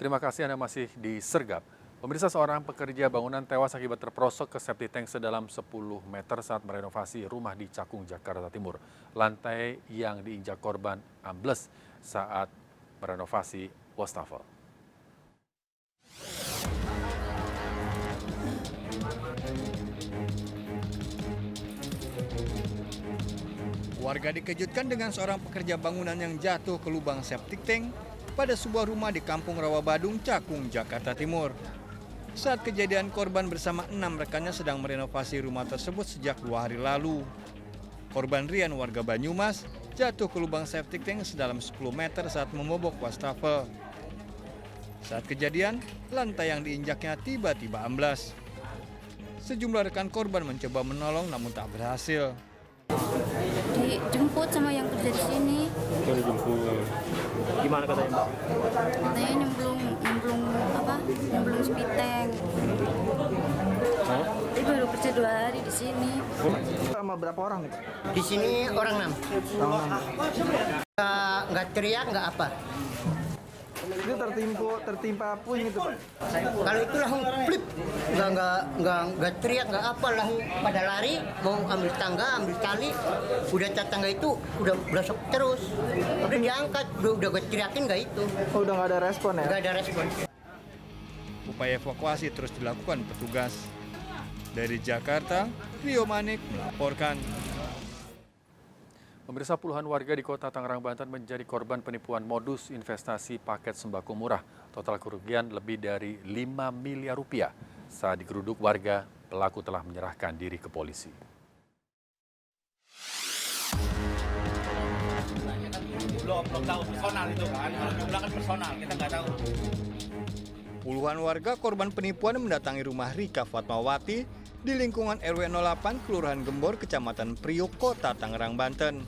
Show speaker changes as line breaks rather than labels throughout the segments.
Terima kasih Anda masih di Sergap. Pemirsa, seorang pekerja bangunan tewas akibat terperosok ke septic tank sedalam 10 meter saat merenovasi rumah di Cakung, Jakarta Timur. Lantai yang diinjak korban ambles saat merenovasi wastafel.
Warga dikejutkan dengan seorang pekerja bangunan yang jatuh ke lubang septic tank pada sebuah rumah di Kampung Rawabadung, Cakung, Jakarta Timur. Saat kejadian, korban bersama 6 rekannya sedang merenovasi rumah tersebut sejak 2 hari lalu. Korban Rian, warga Banyumas, jatuh ke lubang septic tank sedalam 10 meter saat memobok wastafel. Saat kejadian, lantai yang diinjaknya tiba-tiba amblas. Sejumlah rekan korban mencoba menolong namun tak berhasil.
Dijemput sama yang kerja di sini.
Gimana katanya, Mbak?
Katanya nyemplung spiteng. Dia baru kerja 2 hari di sini.
Sama berapa orang nih, Pak?
Di sini orang 6. Nggak teriak, nggak apa.
Itu tertimpa puing itu, Pak?
Kalau itu langsung flip, nggak teriak, nggak apa, langsung pada lari, mau ambil tangga, ambil tali, udah cat tangga itu udah berasap terus, udah diangkat, udah gue teriakin nggak itu.
Oh, udah nggak ada respon ya?
Nggak ada respon.
Upaya evakuasi terus dilakukan petugas. Dari Jakarta, Rio Manik melaporkan.
Pemirsa, puluhan warga di Kota Tangerang, Banten menjadi korban penipuan modus investasi paket sembako murah. Total kerugian lebih dari 5 miliar rupiah. Saat digeruduk warga, pelaku telah menyerahkan diri ke polisi.
Belum tahu personal itu kan, kalau jumlah kan personal, kita nggak tahu.
Puluhan warga korban penipuan mendatangi rumah Rika Fatmawati di lingkungan RW 08 Kelurahan Gembor, Kecamatan Priuk, Kota Tangerang, Banten.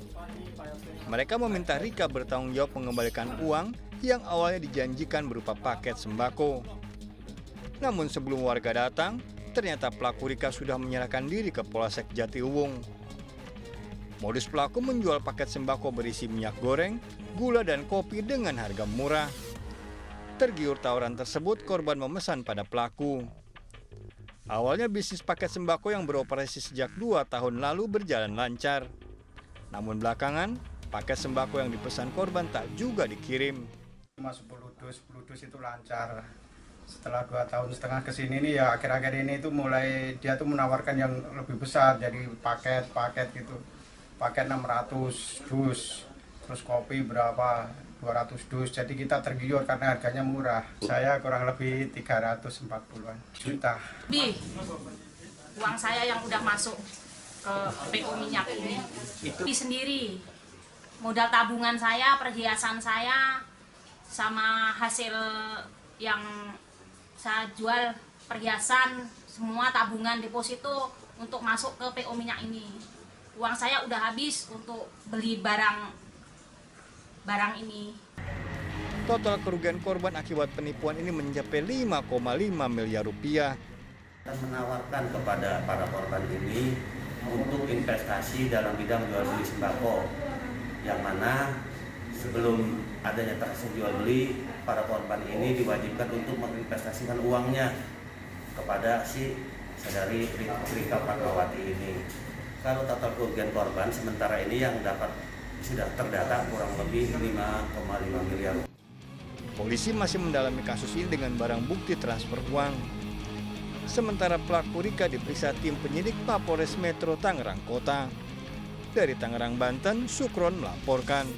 Mereka meminta Rika bertanggung jawab mengembalikan uang yang awalnya dijanjikan berupa paket sembako. Namun sebelum warga datang, ternyata pelaku Rika sudah menyerahkan diri ke Polsek Jatiuwung. Modus pelaku menjual paket sembako berisi minyak goreng, gula dan kopi dengan harga murah. Tergiur tawaran tersebut, korban memesan pada pelaku. Awalnya bisnis paket sembako yang beroperasi sejak 2 tahun lalu berjalan lancar. Namun belakangan, paket sembako yang dipesan korban tak juga dikirim.
Cuma 10 dus itu lancar. Setelah 2,5 tahun kesini nih ya, akhir-akhir ini itu mulai dia tuh menawarkan yang lebih besar, jadi paket gitu. Paket 600 dus, terus kopi berapa, 200 dus, jadi kita tergiur karena harganya murah. Saya kurang lebih 340-an juta.
Uang saya yang udah masuk ke PO minyak ini, itu sendiri. Modal tabungan saya, perhiasan saya, sama hasil yang saya jual perhiasan, semua tabungan deposito untuk masuk ke PO minyak ini. Uang saya udah habis untuk beli barang ini.
Total kerugian korban akibat penipuan ini mencapai 5,5 miliar rupiah.
Kita menawarkan kepada para korban ini untuk investasi dalam bidang jual beli sembako, yang mana sebelum adanya transaksi jual beli, para korban ini diwajibkan untuk menginvestasikan uangnya kepada si saudari Rika Fatmawati ini. Kalau total kerugian korban sementara ini yang sudah terdata kurang lebih 5,5 miliar.
Polisi masih mendalami kasus ini dengan barang bukti transfer uang. Sementara pelaku Rika diperiksa tim penyidik Mapolres Metro Tangerang Kota. Dari Tangerang, Banten, Sukron melaporkan.